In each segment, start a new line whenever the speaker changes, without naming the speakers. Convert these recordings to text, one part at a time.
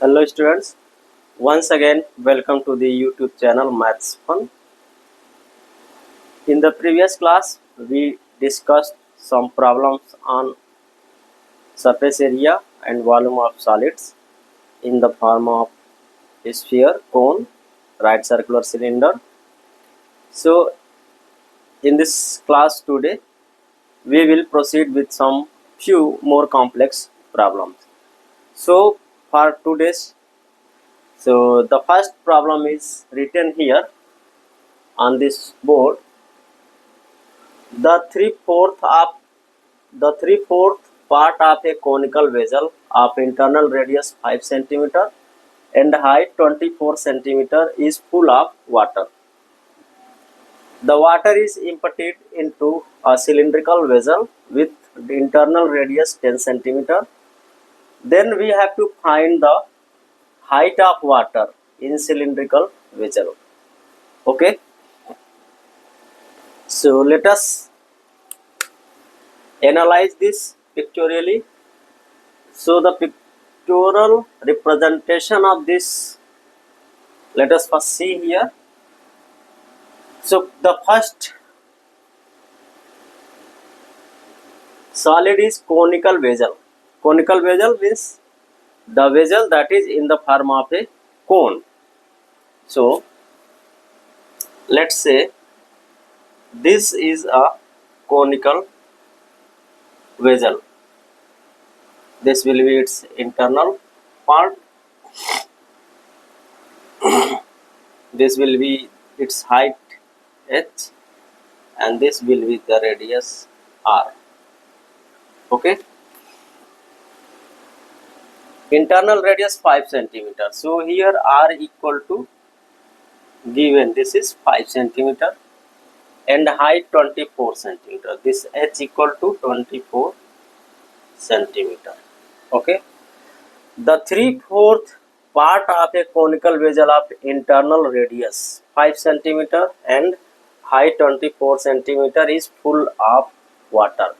Hello students, once again welcome to the YouTube channel Maths Fun. In the previous class we discussed some problems on surface area and volume of solids in the form of sphere, cone, right circular cylinder. So in this class today we will proceed with some few more complex problems. So for today's the first problem is written here on this board. The three-fourth part of a conical vessel of internal radius 5 centimeter and height 24 centimeter is full of water. The water is emptied into a cylindrical vessel with the internal radius 10 centimeter. Then we have to find the height of water in cylindrical vessel. Okay. So let us analyze this pictorially. So the pictorial representation of this, let us first see here. So the first solid is conical vessel. Conical vessel means the vessel that is in the form of a cone. So let's say this is a conical vessel. This will be its internal part. This will be its height h, and this will be the radius r. Okay. Internal radius 5 centimeter. So here r equal to, given this is 5 centimeter and height 24 centimeter. This h equal to 24 centimeter. Okay. The 3/4 part of a conical vessel of internal radius 5 centimeter and height 24 centimeter is full of water.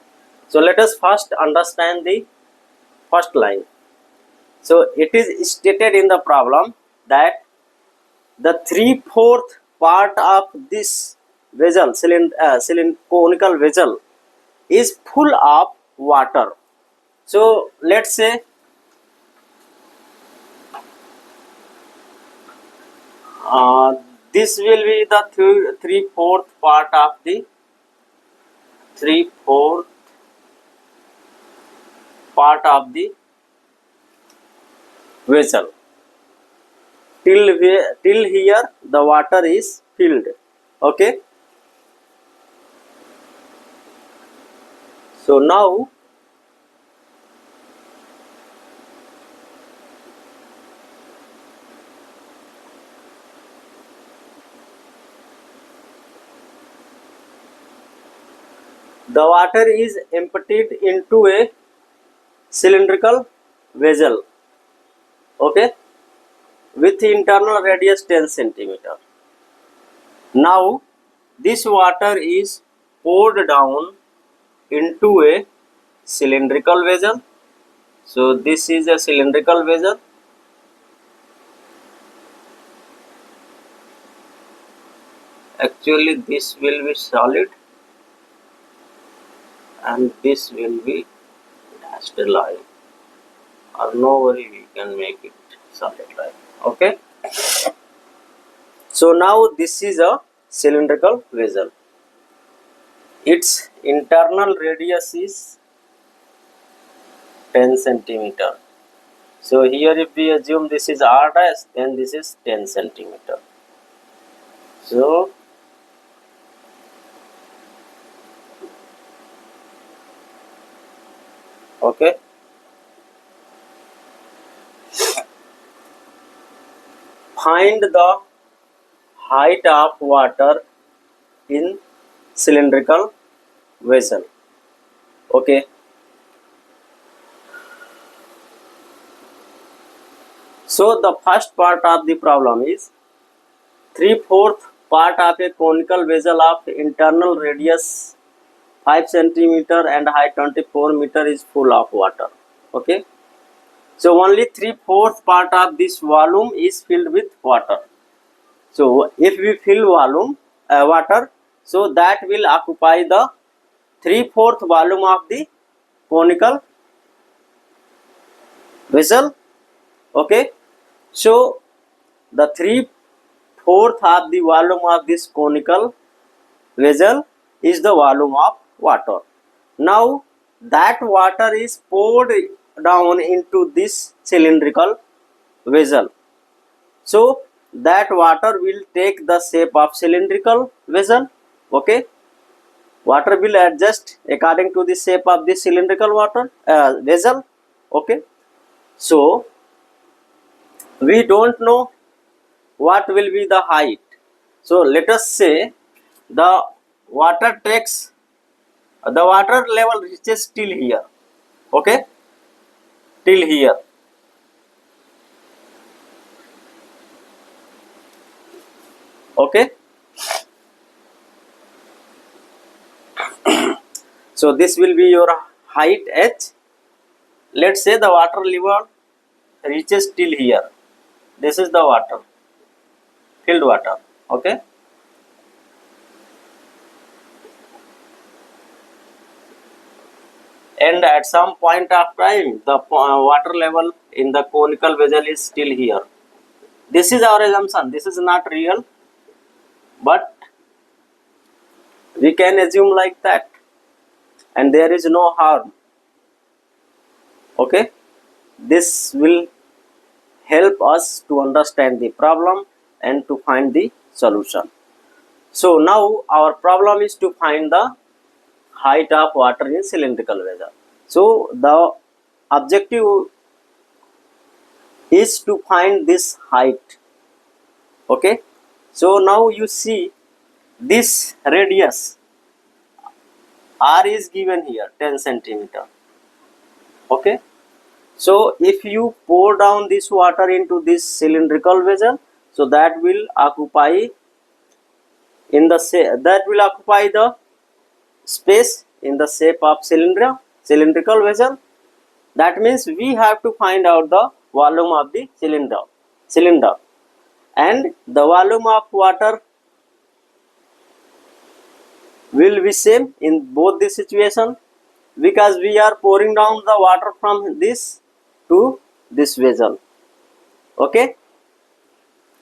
So let us first understand the first line. So it is stated in the problem that the 3/4 part of this vessel, conical vessel, is full of water. So let's say this will be the 3/4 part of the 3/4 part of the vessel. Till here the water is filled. Okay. So now the water is emptied into a cylindrical vessel. Okay, with internal radius 10 centimeter. Now this water is poured down into a cylindrical vessel. So this is a cylindrical vessel. Actually this will be solid and this will be dashed line, or no worry, we can make it solid line. Okay. So now this is a cylindrical vessel. Its internal radius is 10 centimeter. So here if we assume this is r dash, then this is 10 centimeter. So okay, find the height of water in cylindrical vessel. Okay. So the first part of the problem is 3/4 part of a conical vessel of internal radius 5 centimeter and height 24 meter is full of water. Okay. So only 3/4 part of this volume is filled with water. So if we fill volume water, so that will occupy the 3/4 volume of the conical vessel. Okay, so the 3/4 of the volume of this conical vessel is the volume of water. Now that water is poured down into this cylindrical vessel. So that water will take the shape of cylindrical vessel. Okay, water will adjust according to the shape of the cylindrical water vessel. Okay, so we don't know what will be the height. So let us say the water takes the water level reaches till here. Okay, till here. Okay, so this will be your height h. Let's say the water level reaches till here. This is the water, filled water. Okay, and at some point of time the water level in the conical vessel is still here. This is our assumption, this is not real, but we can assume like that, and there is no harm. Okay, this will help us to understand the problem and to find the solution. So now our problem is to find the height of water in cylindrical vessel. So the objective is to find this height. Okay, so now you see this radius r is given here 10 centimeter. Okay, so if you pour down this water into this cylindrical vessel, so that will occupy the space in the shape of cylindrical vessel. That means we have to find out the volume of the cylinder, and the volume of water will be same in both the situation, because we are pouring down the water from this to this vessel. Okay,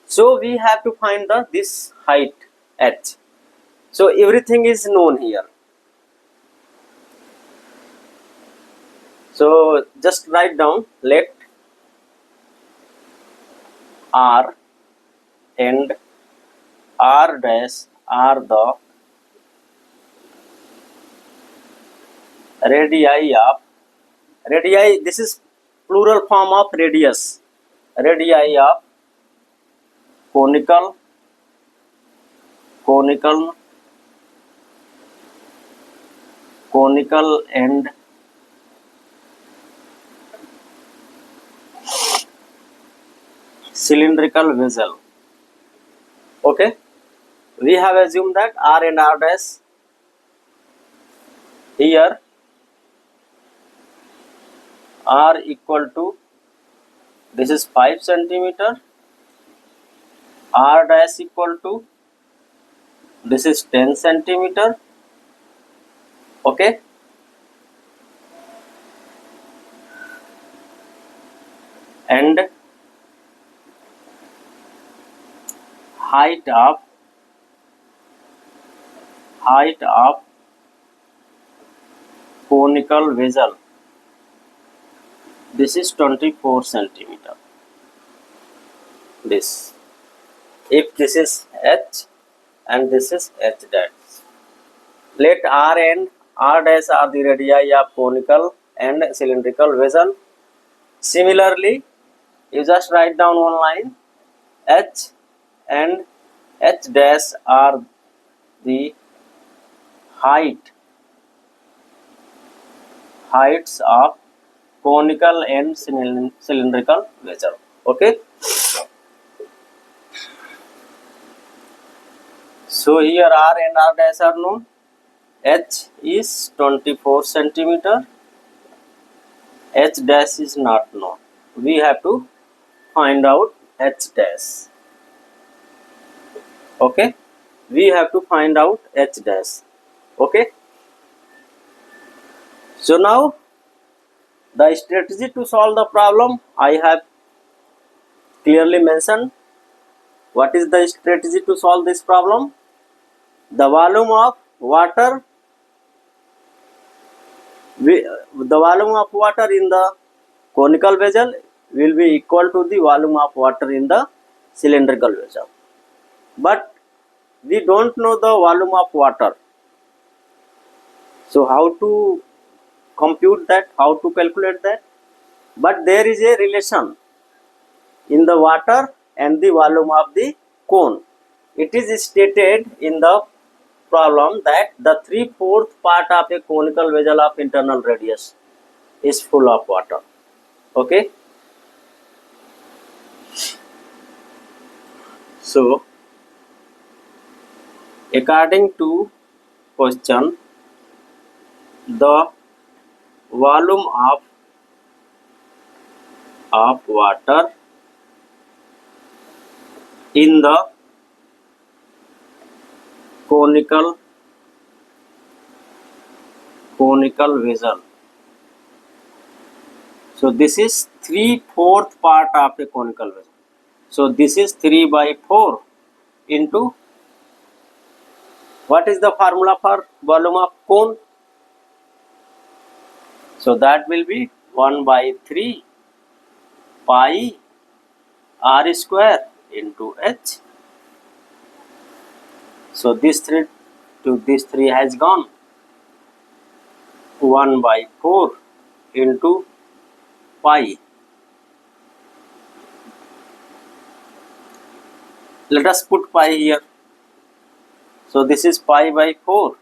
so we have to find this height h. So everything is known here. So just write down, let r and r dash are the radii, this is plural form of radius, radii of conical and cylindrical vessel. Okay, we have assumed that r and r dash here r equal to, this is 5 centimeter, r dash equal to, this is 10 centimeter. Okay, and height of conical vessel, this is 24 centimeter. This, if this is h and this is h dash, let r and r dash are the radii of conical and cylindrical vessel. Similarly, you just write down one line, h and h dash are the heights of conical and cylindrical vessel. Okay, so here r and r dash are known. H is 24 centimeter, h dash is not known. we have to find out h dash. Okay, we have to find out h dash. Okay, so now the strategy to solve the problem I have clearly mentioned. What is the strategy to solve this problem? The volume of water, the volume of water in the conical vessel will be equal to the volume of water in the cylindrical vessel. But we don't know the volume of water. So how to compute that? How to calculate that? But there is a relation in the water and the volume of the cone. It is stated in the problem that the 3/4 part of a conical vessel of internal radius is full of water. Okay, so according to question, the volume of water in the conical vessel. So this is 3/4 part of a conical vessel. So this is 3/4 into, what is the formula for volume of cone? So that will be 1/3 pi r square into h. So this 3 to this 3 has gone. 1/4 into pi. Let us put pi here. So this is pi by 4.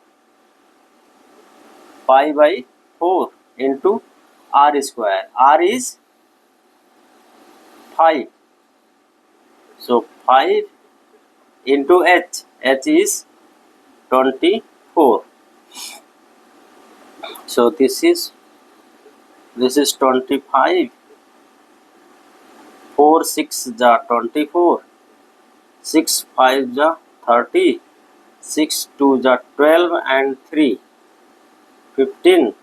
Pi by 4 into r square. R is 5. So 5 into h. H is 24. So this is 25. 4 6 ja 24. 6 5 ja 30. 6 2 ja 12 and 3 15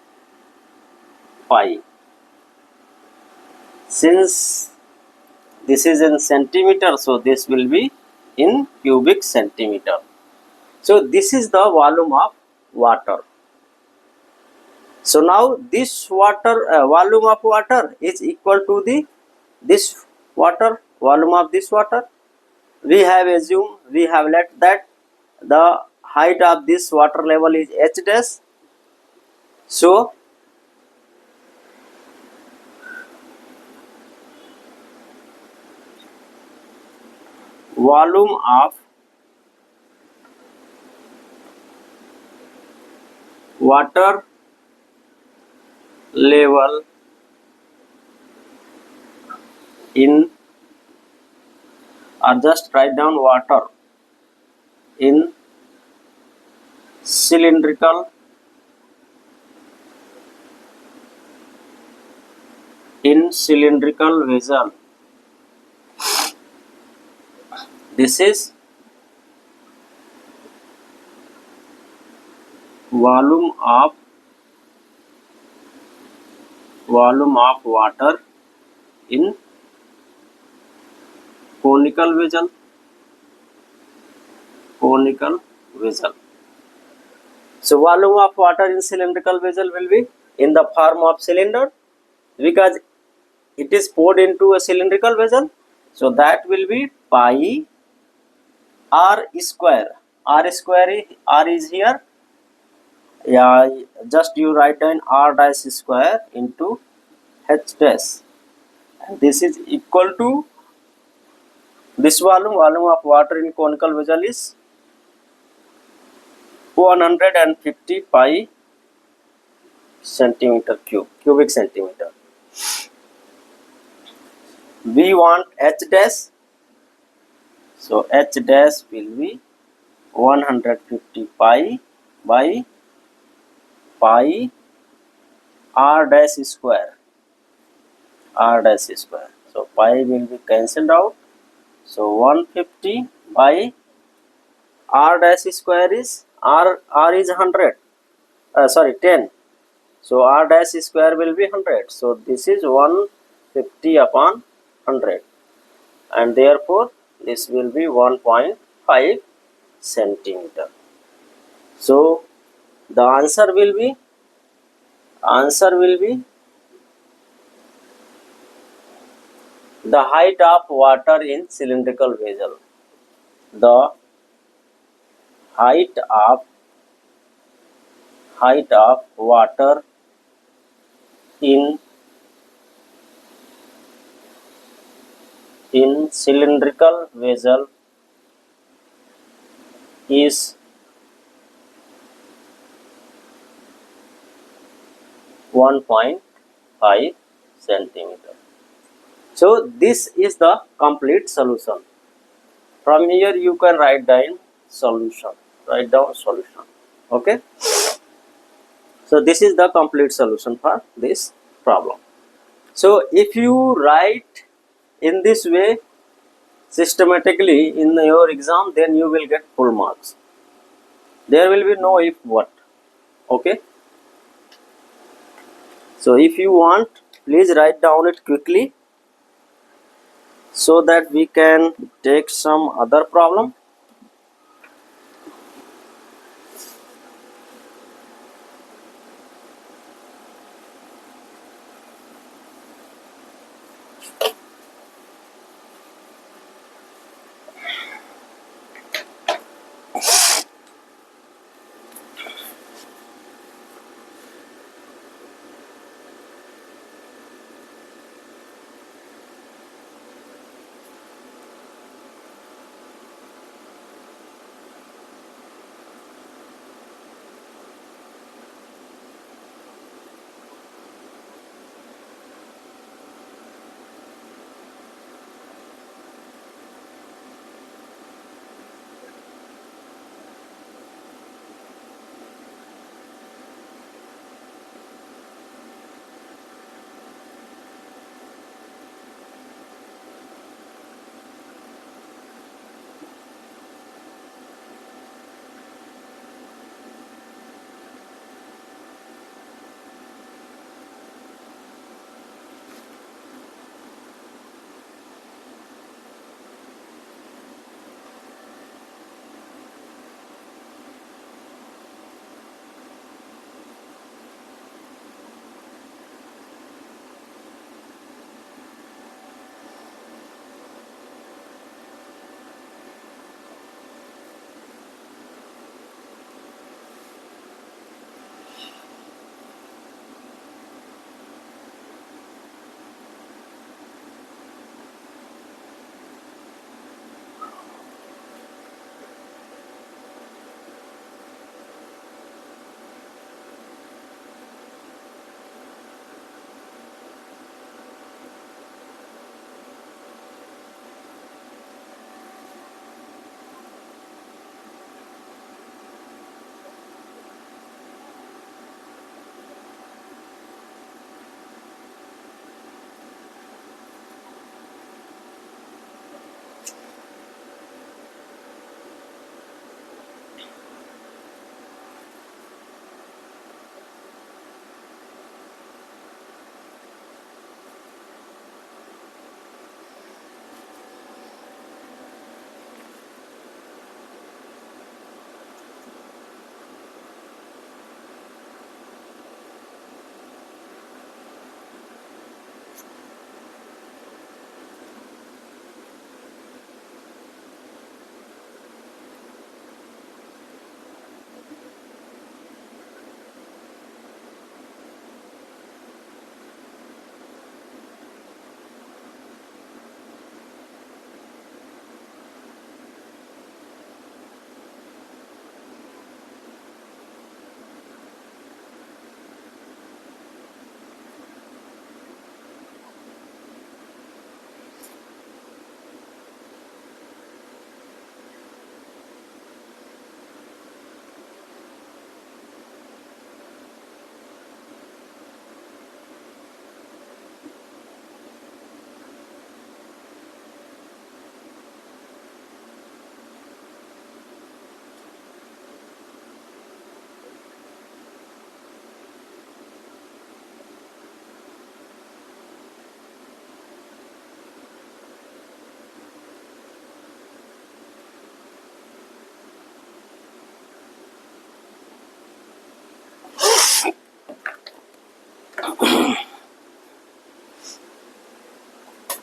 pi. Since this is in centimeter, so this will be in cubic centimeter. So this is the volume of water. So now this water volume of water is equal to this water, volume of this water. We have assumed, we have let that the height of this water level is h dash. So volume of water level in, or just write down water in cylindrical vessel. This is volume of water in conical vessel. So volume of water in cylindrical vessel will be in the form of cylinder, because it is poured into a cylindrical vessel. So that will be pi r square. R is here. Yeah, just you write down r dash square into h dash, and this is equal to this volume of water in conical vessel is 150 pi centimeter cubic centimeter. We want h dash, so h dash will be 150 pi by pi r dash square. r dash square. So pi will be cancelled out. So 150 by r dash square is r is 100. Sorry, 10. So r dash square will be 100. So this is 150 upon 100, and therefore this will be 1.5 centimeter. So the answer will be the height of water in cylindrical vessel. The height of water in cylindrical vessel is 1.5 centimeter. So this is the complete solution. From here you can write down solution. Okay. So this is the complete solution for this problem. So if you write in this way systematically in your exam, then you will get full marks. There will be no if what. Okay. So if you want, please write down it quickly so that we can take some other problem.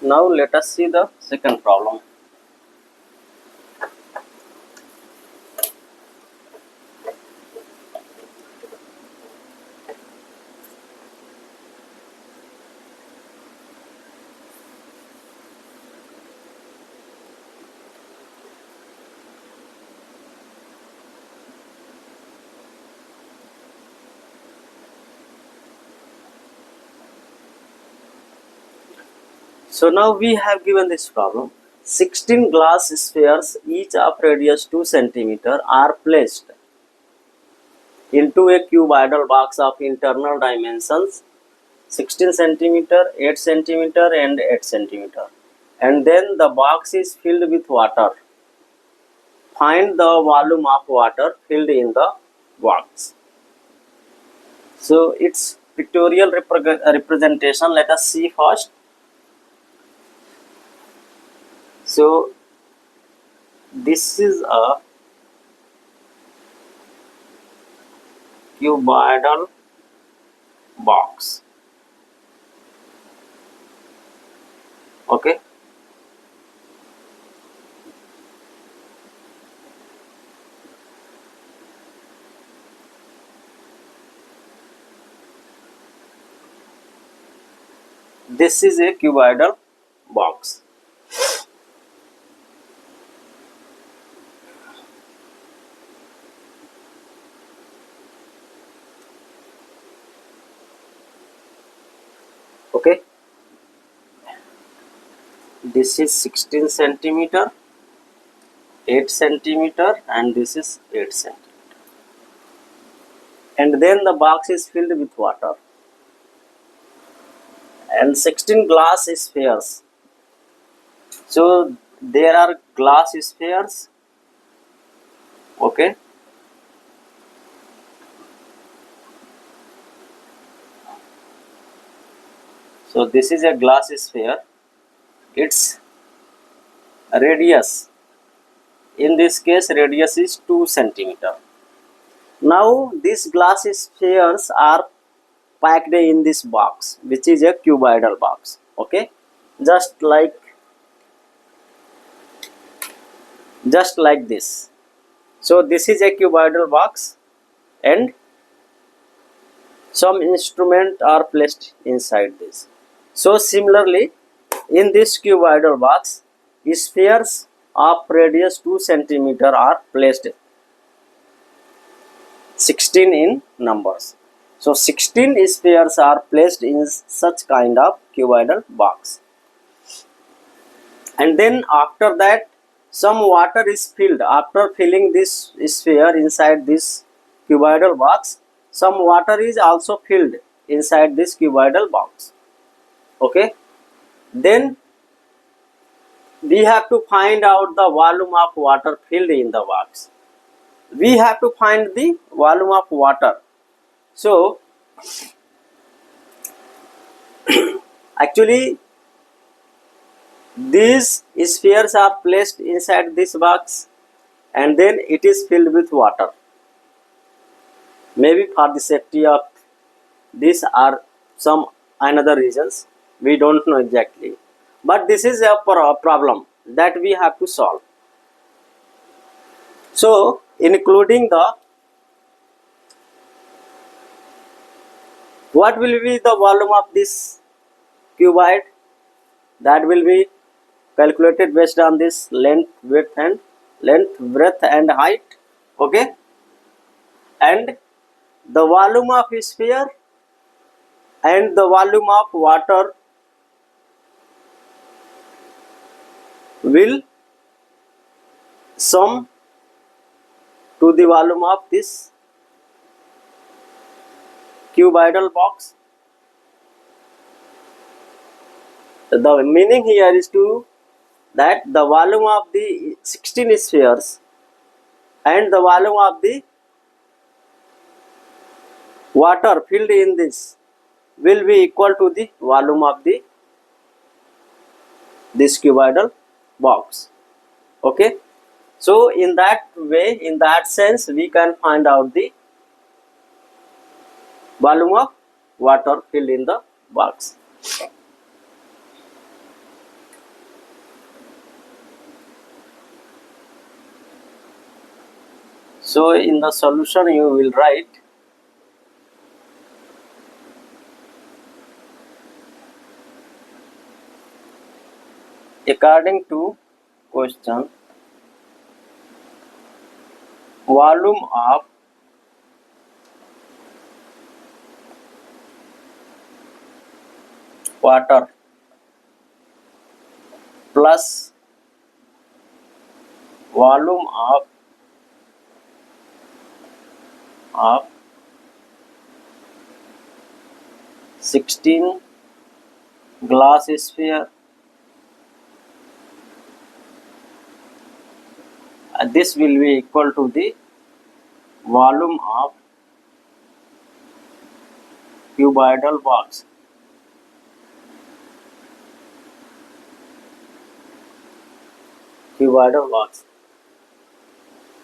Now let us see the second problem. So now we have given this problem. 16 glass spheres, each of radius 2 cm, are placed into a cuboidal box of internal dimensions 16 centimeter, 8 centimeter, and 8 centimeter. And then the box is filled with water. Find the volume of water filled in the box. So its pictorial representation, let us see first. So this is a cuboidal box. Okay. This is a cuboidal box. Okay. This is 16 centimeter, 8 centimeter, and this is 8 centimeter. And then the box is filled with water. And 16 glass spheres. So there are glass spheres. Okay. So this is a glass sphere. Its radius, in this case radius is 2 centimeter. Now these glass spheres are packed in this box, which is a cuboidal box. Okay, just like this. So this is a cuboidal box, and some instrument are placed inside this. So similarly, in this cuboidal box, spheres of radius 2 centimeter are placed, 16 in numbers. So 16 spheres are placed in such kind of cuboidal box. And then after that, some water is filled. After filling this sphere inside this cuboidal box, some water is also filled inside this cuboidal box. Okay. Then we have to find out the volume of water filled in the box. We have to find the volume of water. So actually these spheres are placed inside this box, and then it is filled with water. Maybe for the safety of this or some another reasons, we don't know exactly. But this is a problem that we have to solve. So including the, what will be the volume of this cuboid, that will be calculated based on this length, breadth and height. Okay, and the volume of sphere and the volume of water will sum to the volume of this cuboidal box. The meaning here is to that the volume of the 16 spheres and the volume of the water filled in this will be equal to the volume of this cuboidal box. Okay, so in that way, in that sense, we can find out the volume of water filled in the box. So in the solution you will write according to question, volume of water plus volume of 16 glass sphere, this will be equal to the volume of cuboidal box. Cuboidal box.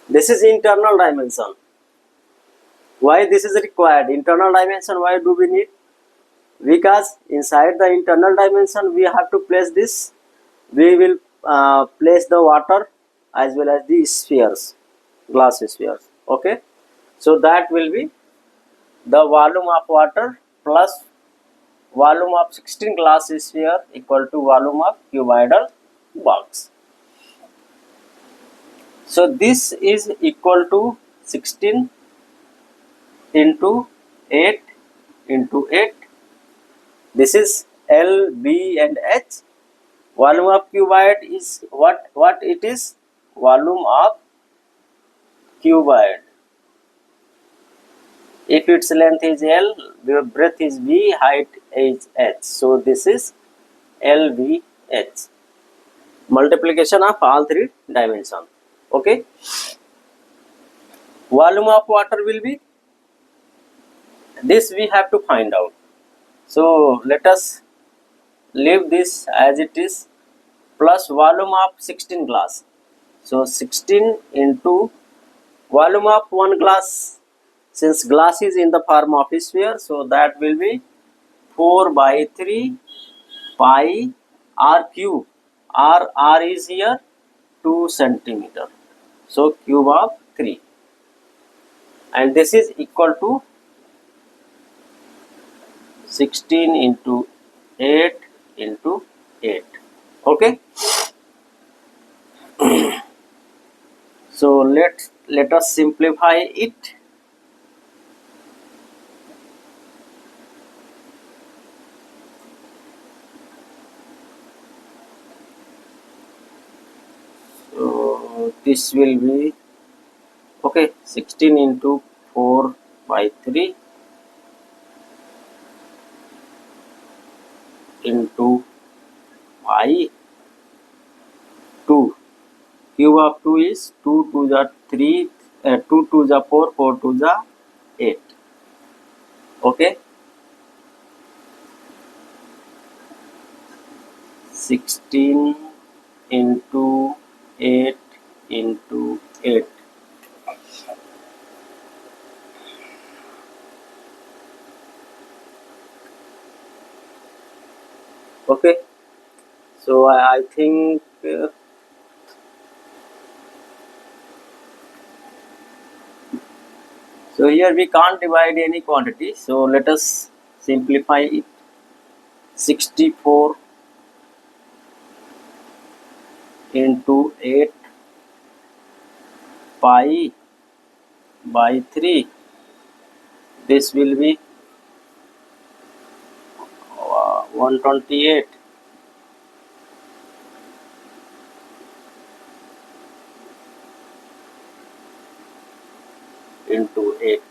This is internal dimension. Why this is required? Internal dimension, why do we need? Because inside the internal dimension we have to place this. We will place the water as well as the spheres, glass spheres. Okay. So that will be the volume of water plus volume of 16 glass sphere equal to volume of cuboidal box. So this is equal to 16 into 8 into 8. This is L, B and H. Volume of cuboid is what it is? Volume of cuboid. If its length is L, breadth is B, height is H. So this is LVH. Multiplication of all three dimensions. Okay. Volume of water will be, this we have to find out. So let us leave this as it is, plus volume of 16 glass. So 16 into volume of one glass, since glass is in the form of a sphere, so that will be 4 by 3 pi r cube. R is here 2 centimeter. So cube of 3, and this is equal to 16 into 8 into 8. Okay. So let us simplify it. So this will be, okay, 16 into 4 by 3 into pi 2. Cube of 2 is 2 to the 3, 2 to the 4, 4 to the 8. Okay. 16 into 8 into 8. Okay. So I think so here we can't divide any quantity. So let us simplify it. 64 into 8 pi by 3. This will be 128 into 8.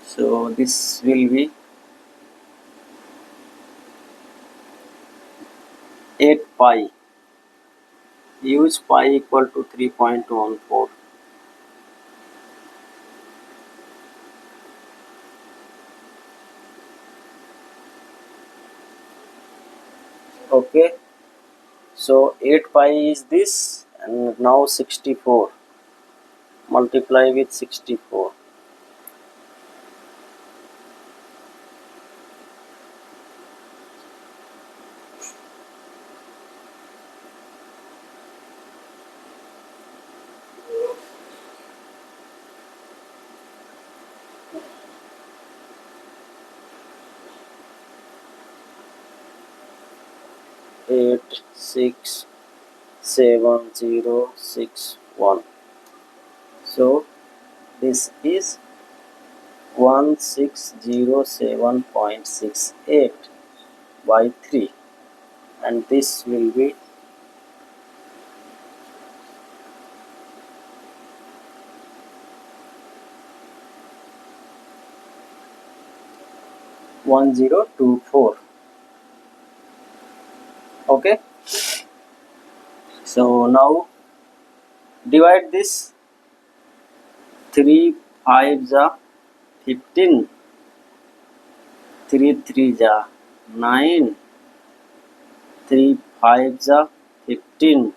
So this will be 8 pi. Use pi equal to 3.14. Okay. So 8 pi is this, and now 64. Multiply with 64. 867061. So this is 1607.68 by 3, and this will be 1024. Okay, so now divide this. 3 5 ja 15, 3 3 ja 9, 3 5 जा 15,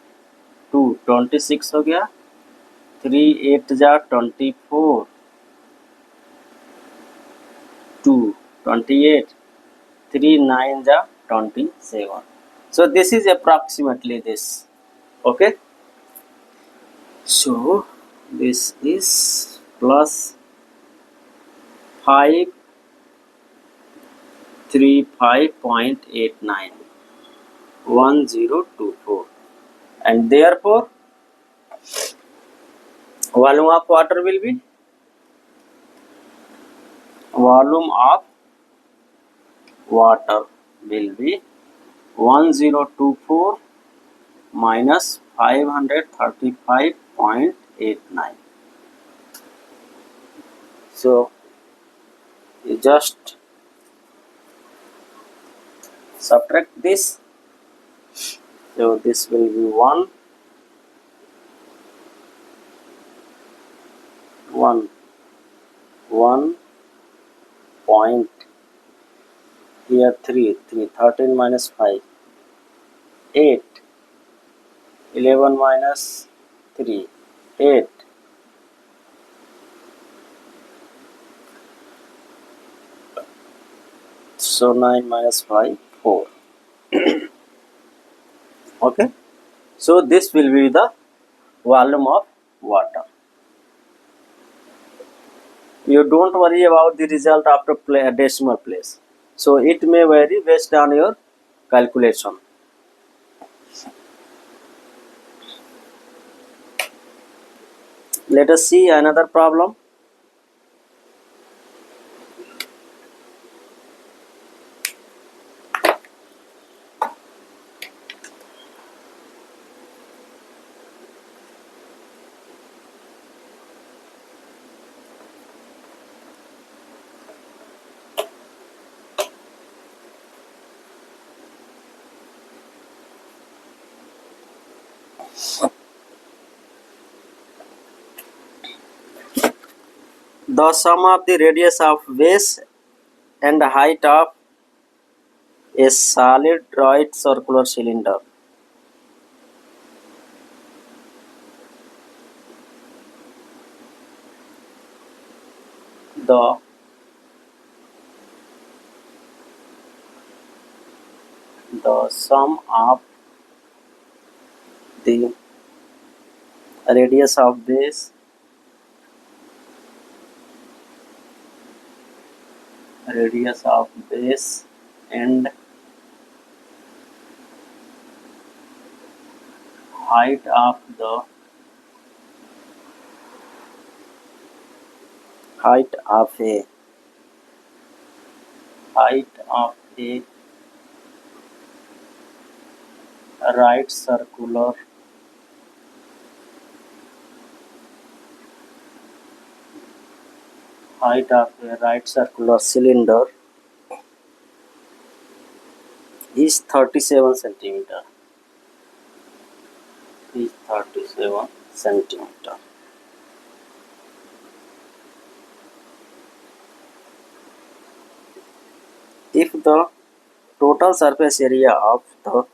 2 26 हो गया, 3 8 जा 24, 2 28, 3 9 जा 27. So this is approximately this. Okay, so this is plus 535.89 1024, and therefore volume of water will be volume of water will be 1024 minus 535.89. So you just subtract this. So this will be 1 point here 3 13 minus 5 8 11 minus 3 8 so 9 minus 5 4. Okay, so this will be the volume of water. You don't worry about the result after decimal place, so it may vary based on your calculation. Let us see another problem. The sum of the radius of base and height of a solid right circular cylinder. The sum of the radius of base and height of the height of a right circular cylinder is 37 centimeter. If the total surface area of the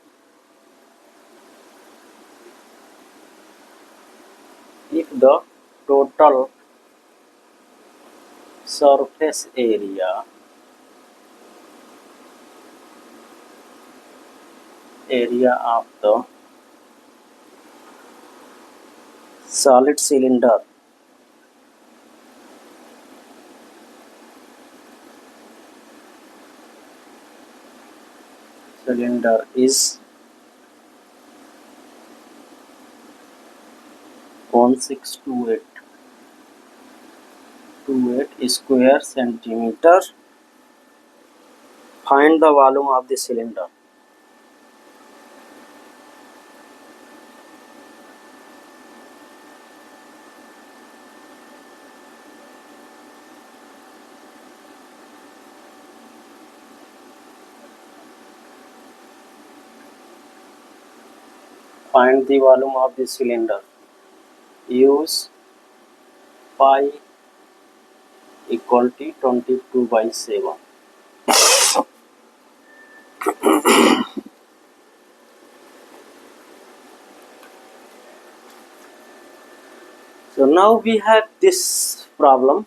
total surface area of the solid cylinder is 1628 square centimeter. Find the volume of the cylinder. Find the volume of the cylinder. Use pi equal to 22/7. So now we have this problem.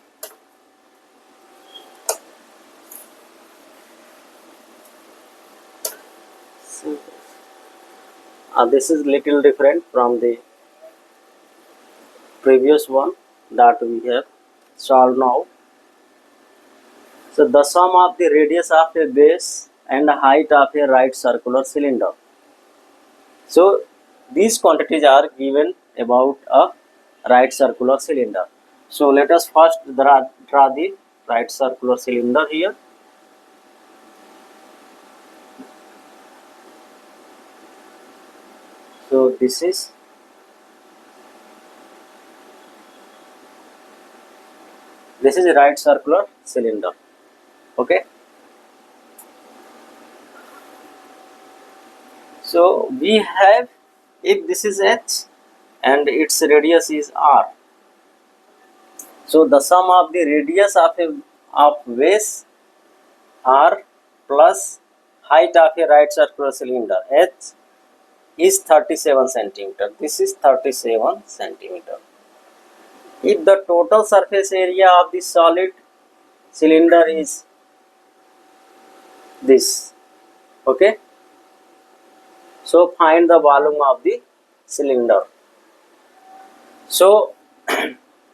So, this is little different from the previous one that we have solved now. So the sum of the radius of a base and the height of a right circular cylinder. So these quantities are given about a right circular cylinder. So let us first draw the right circular cylinder here. So this is a right circular cylinder. Okay. So we have, if this is h and its radius is r, so the sum of the radius of base r plus height of a right circular cylinder h is 37 centimeter. This is 37 centimeter. If the total surface area of the solid cylinder is this, okay, so find the volume of the cylinder. So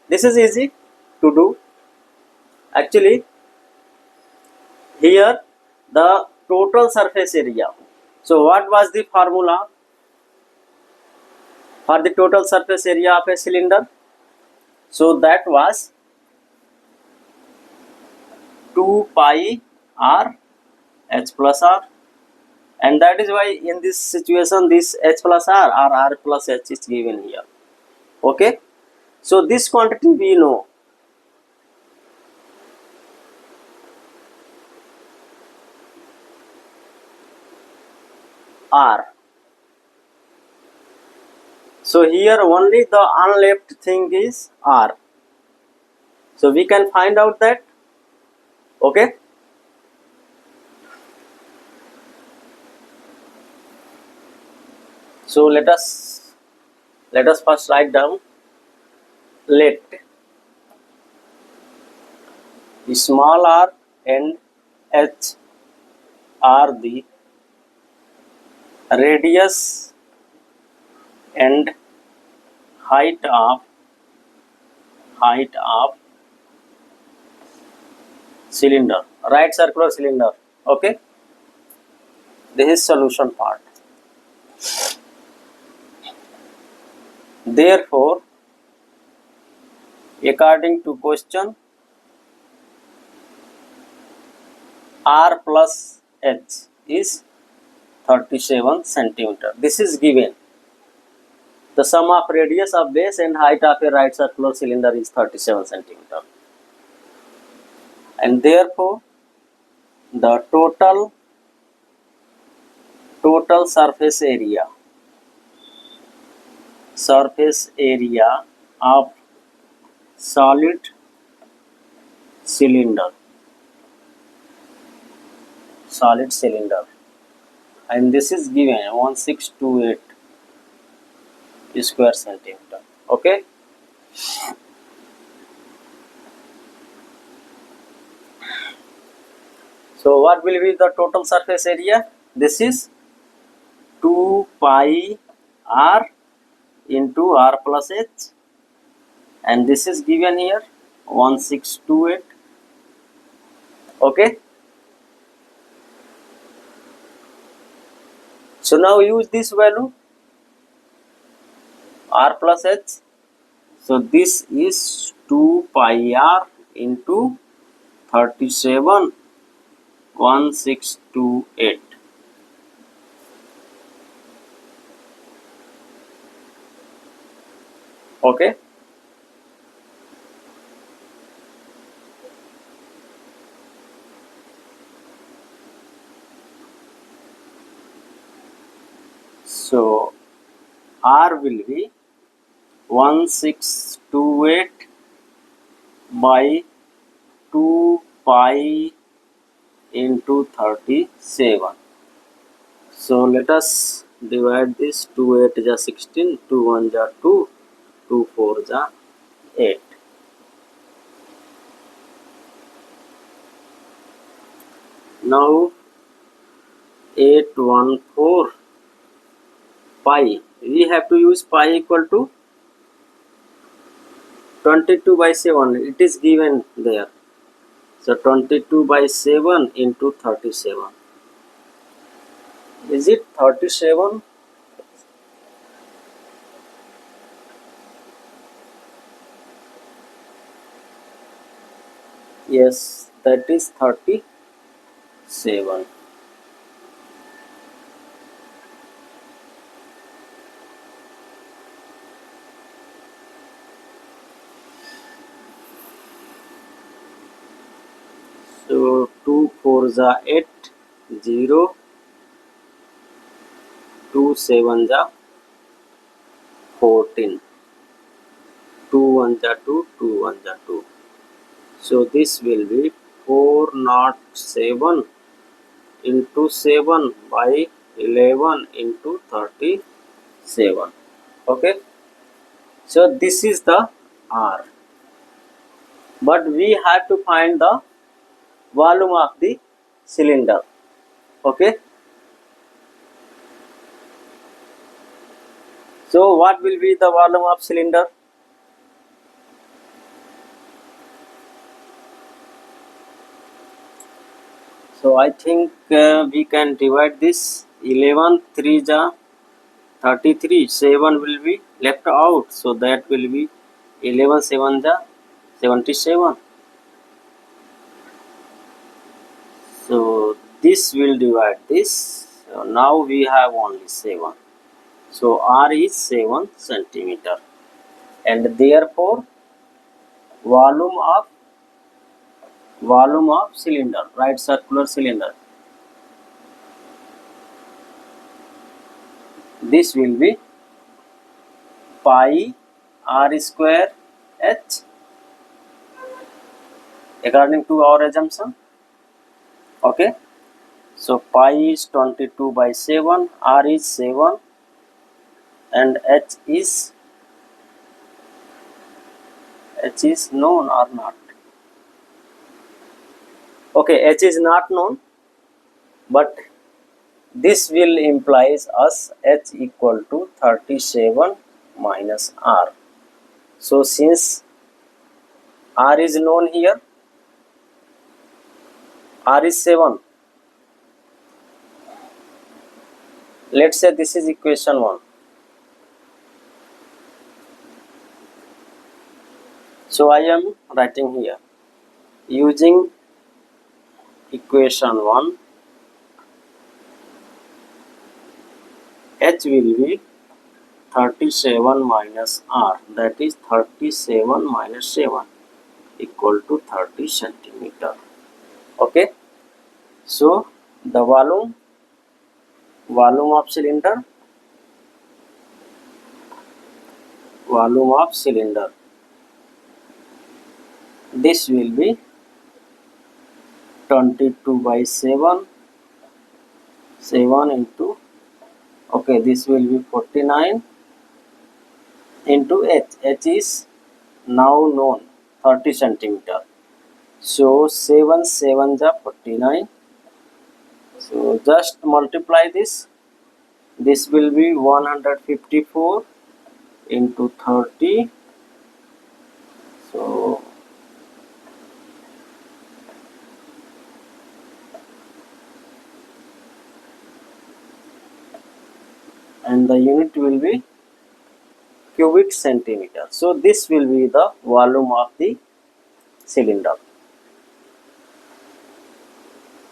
this is easy to do. Actually, here the total surface area. So what was the formula for the total surface area of a cylinder? So that was 2 pi r h plus r, and that is why in this situation this h plus r or r plus h is given here. Okay, so this quantity we know. R. So here only the unleft thing is r. So we can find out that. Okay. So let us first write down. Let small r and h are the radius and height of cylinder, right circular cylinder. Okay, this is solution part. Therefore, according to question, r plus h is 37 centimeter. This is given. The sum of radius of base and height of a right circular cylinder is 37 centimeter. And therefore, the total surface area of solid cylinder, and this is given 1628 square centimeter. Okay. So what will be the total surface area? This is 2 pi r into r plus h, and this is given here 1628. Okay. So now use this value r plus h So this is 2 pi r into 37,1628. Okay. So r will be 1628 by 2 pi into 37. So let us divide this. 2 8 ja 16, 2 1 ja 2, 2 4 ja 8. Now 814 pi, we have to use pi equal to 22 by 7. It is given there. So 22 by 7 into 37. Is it 37? Yes, that is 37. So 2 4 ja 8, 0, 2 7 ja 14, 2 1 ja 2, 2 1 ja 2. So this will be 407 into 7 by 11 into 37. Okay. So this is the R. But we have to find the volume of the cylinder. Okay. So what will be the volume of cylinder? So I think we can divide this. 11 3 ja 33, 7 will be left out, so that will be 11 7 ja 77. So this will divide this. So now we have only 7. So R is 7 centimeter, and therefore volume of cylinder, right circular cylinder, this will be pi r square h, according to our assumption. Okay. So pi is 22 by 7, r is 7, and h is known or not. Okay, h is not known, but this will implies us h equal to 37 minus r. So since r is known here, r is 7. Let's say this is equation 1. So I am writing here, using equation 1, h will be 37 minus r, that is 37 minus 7 equal to 30 centimeter. Okay. So the volume of cylinder, this will be 22 by 7 into, okay, this will be 49 into h is now known 30 centimeter. So 7 7 ja 49. So just multiply this. This will be 154 into 30. So and the unit will be cubic centimeter. So this will be the volume of the cylinder.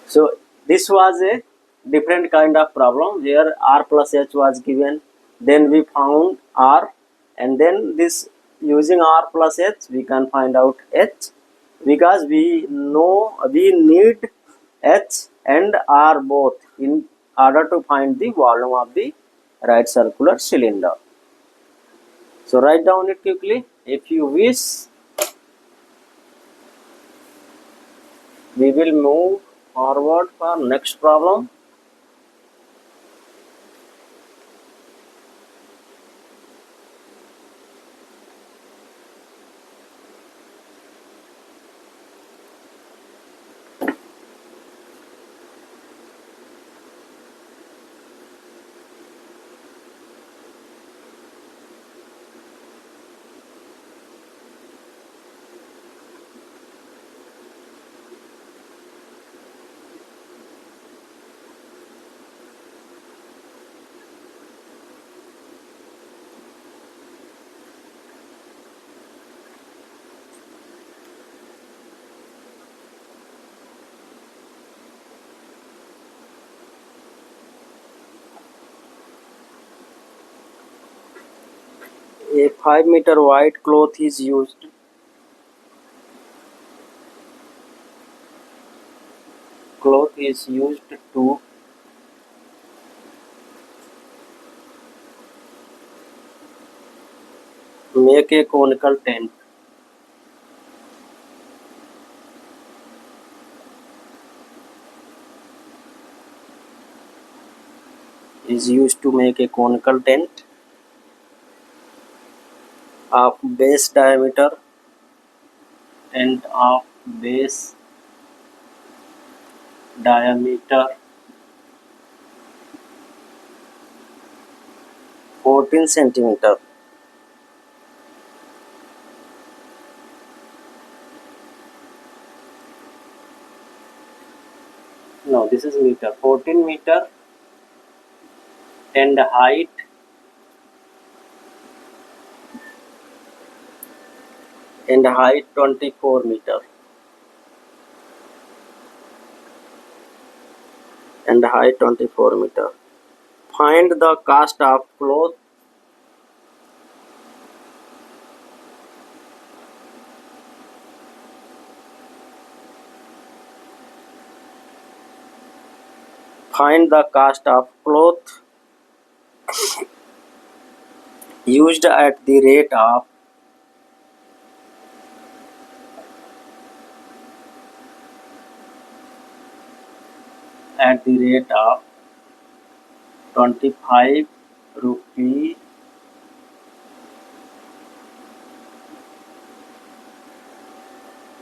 So this was a different kind of problem where R plus H was given, then we found R, and then this using R plus H we can find out H, because we know we need H and R both in order to find the volume of the right circular cylinder. So write down it quickly if you wish. We will move forward for next problem. A 5-meter wide cloth is used. Cloth is used to make a conical tent. Is used to make a conical tent of base diameter and of base diameter 14 centimeter. No, this is meter. 14 meter and height and height 24 meter and height 24 meter. Find the cost of cloth. Find the cost of cloth used at the rate of 25 rupee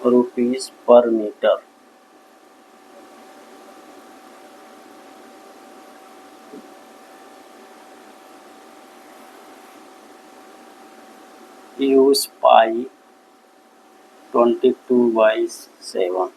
rupees per meter. Use pi 22/7.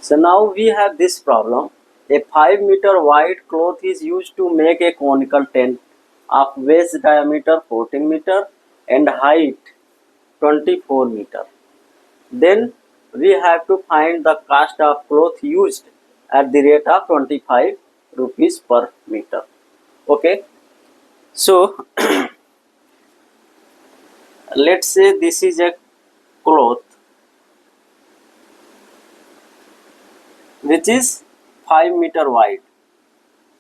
So now we have this problem. A 5-meter wide cloth is used to make a conical tent of base diameter 14 meter and height 24 meter. Then we have to find the cost of cloth used at the rate of 25 rupees per meter. Okay. So let's say this is a cloth which is 5-meter wide.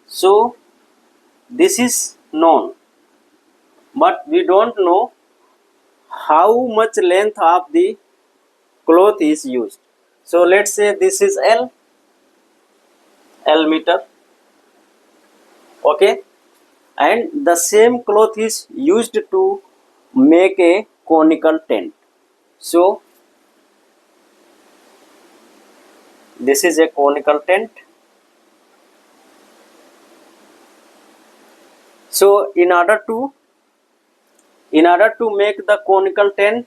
So this is known, but we don't know how much length of the cloth is used. So let's say this is L meter, okay, and the same cloth is used to make a conical tent. So this is a conical tent. So in order to make the conical tent,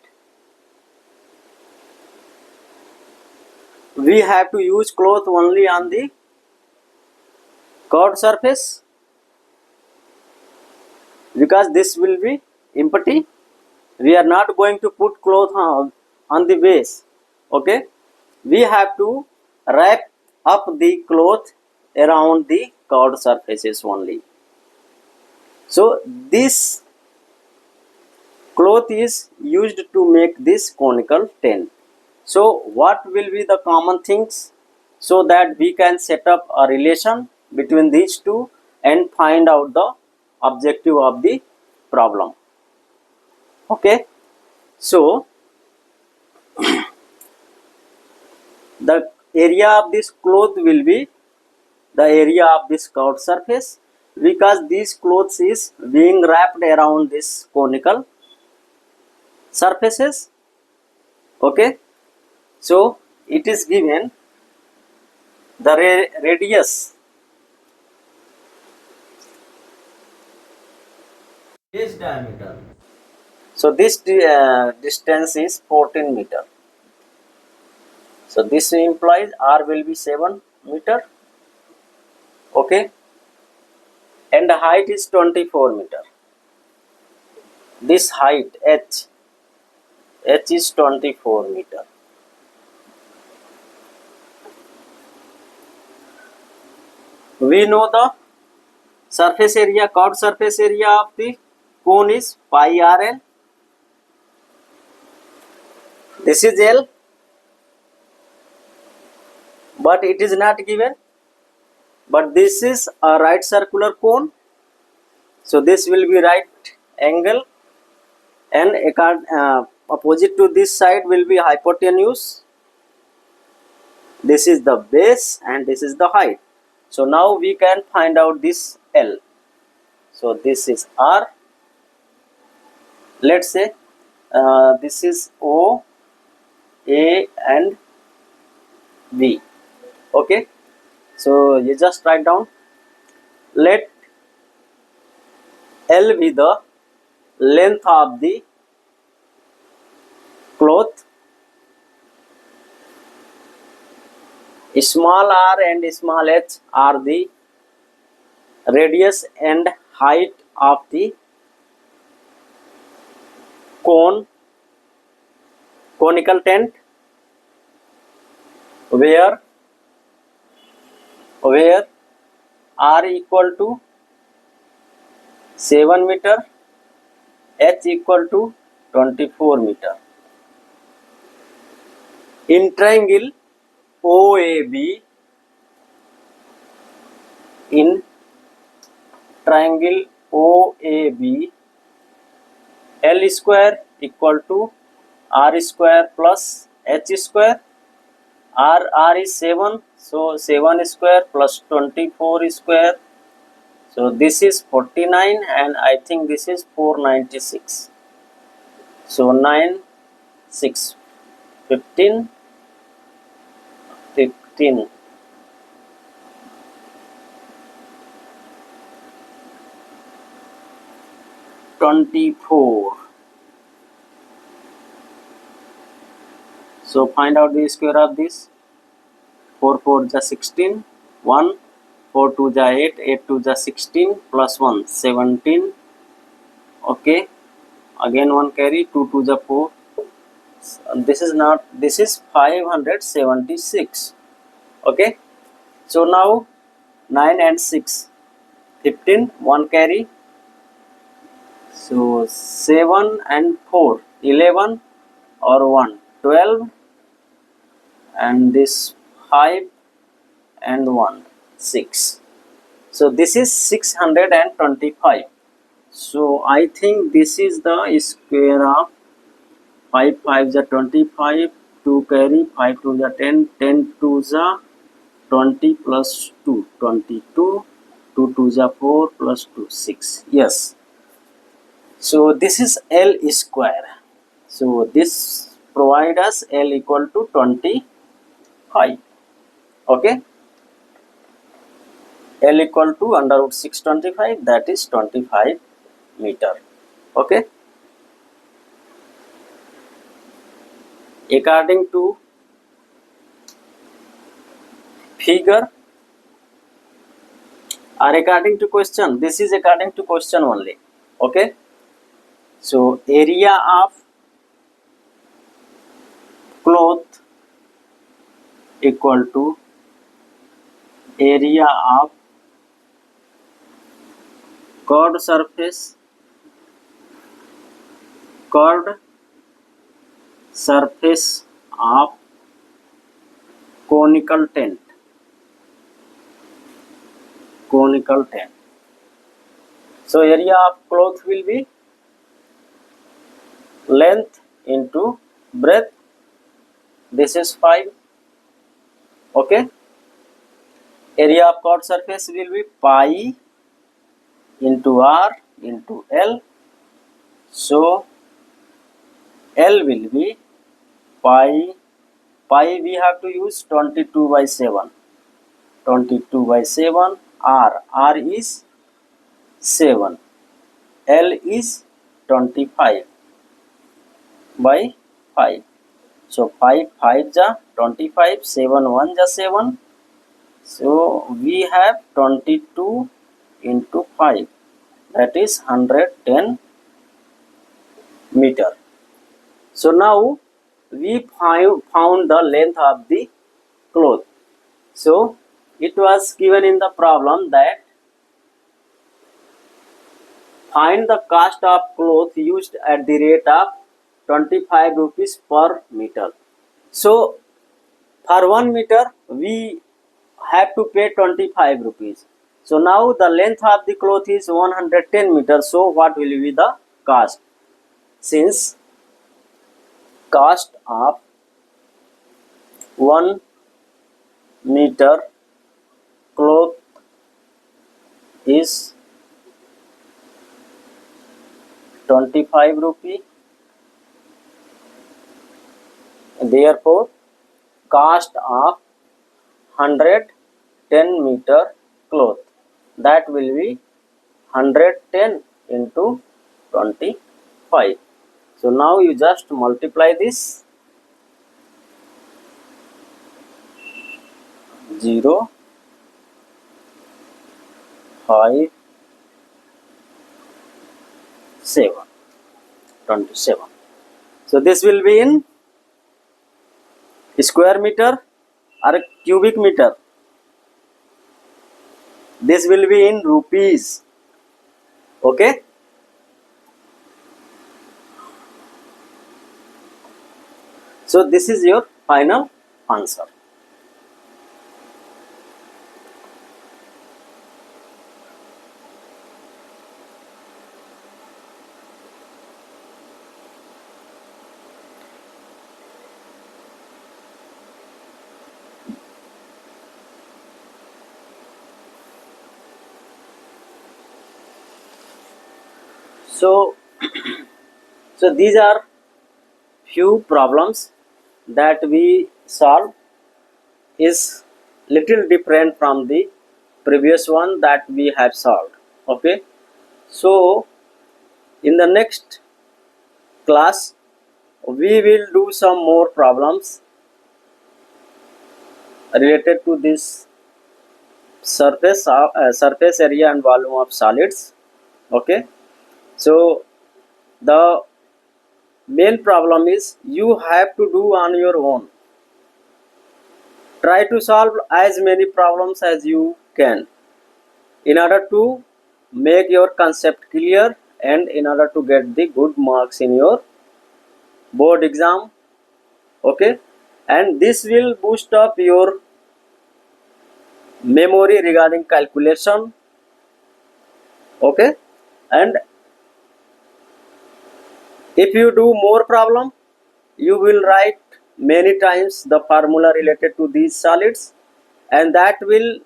we have to use cloth only on the curved surface, because this will be empty. We are not going to put cloth on the base. Okay, we have to wrap up the cloth around the curved surfaces only. So this cloth is used to make this conical tent. So what will be the common things, so that we can set up a relation between these two and find out the objective of the problem. Okay, so the area of this cloth will be the area of this curved surface, because these clothes is being wrapped around this conical surfaces. Okay, so it is given the radius base diameter. So this distance is 14 meter. So this implies R will be 7 meter. Okay, and the height is 24 meter. This height h is 24 meter. We know the surface area, curved surface area of the cone is pi RL. This is L, but it is not given. But this is a right circular cone, so this will be right angle, and opposite to this side will be hypotenuse. This is the base and this is the height. So now we can find out this L. So this is R. Let's say this is O, A and B. Okay, so you just write down. Let L be the length of the cloth, small r and small h are the radius and height of the conical tent, where r equal to 7 meter, h equal to 24 meter. In triangle OAB, L square equal to r square plus h square. R is 7, so 7 square plus 24 square. So this is 49, and I think this is 496. So 9, 6, 15, 24. So find out the square of this. 4 4 is 16, 1, 4 2 is 8, 8 2 is 16, plus 1, 17. Okay, again 1 carry, 2 2 is 4. This is 576. Okay, so now 9 and 6, 15, 1 carry. So 7 and 4, 11 or 1, 12, and this 5 and 1, 6. So this is 625. So I think this is the square of 5 5 is 25, 2 carry, 5 2 is 10, 10 2 is 20 plus 2, 22, 2 2 is 4 plus 2, 6. Yes. So this is L square. So this provide us L equal to 25. Okay, L equal to under root 625, that is 25 meter. Okay, according to figure or according to question, this is according to question only. Okay, so area of cloth equal to area of curved surface of conical tent. So area of cloth will be length into breadth. This is 5. Okay, area of curved surface will be pi into r into L. So L will be pi we have to use 22 by 7. R is 7, L is 25 by 5. So 5 5 ja 25, 7 1 ja 7. So we have 22 into 5, that is 110 meter. So now we found the length of the cloth. So it was given in the problem that find the cost of cloth used at the rate of 25 rupees per meter. So for 1 meter we have to pay 25 rupees. So now the length of the cloth is 110 meters. So what will be the cost? Since cost of 1 meter cloth is 25 rupee, therefore cost of 110 meter cloth, that will be 110 into 25. So now you just multiply this 0 5 7 27. So this will be in square meter or cubic meter. This will be in rupees. Okay. So this is your final answer. So these are few problems that we solve, is little different from the previous one that we have solved. Okay, so in the next class we will do some more problems related to this surface area and volume of solids. Okay, so the main problem is you have to do on your own. Try to solve as many problems as you can in order to make your concept clear and in order to get the good marks in your board exam. Okay, and this will boost up your memory regarding calculation. Okay, and if you do more problem, you will write many times the formula related to these solids, and that will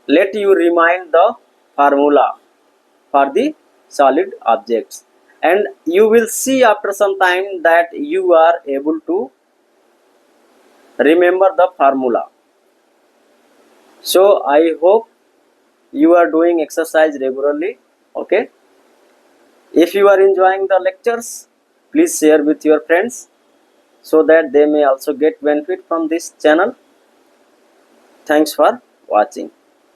let you remind the formula for the solid objects. and you will see after some time that you are able to remember the formula. So I hope you are doing exercise regularly. Okay, if you are enjoying the lectures, please share with your friends so that they may also get benefit from this channel. Thanks for watching.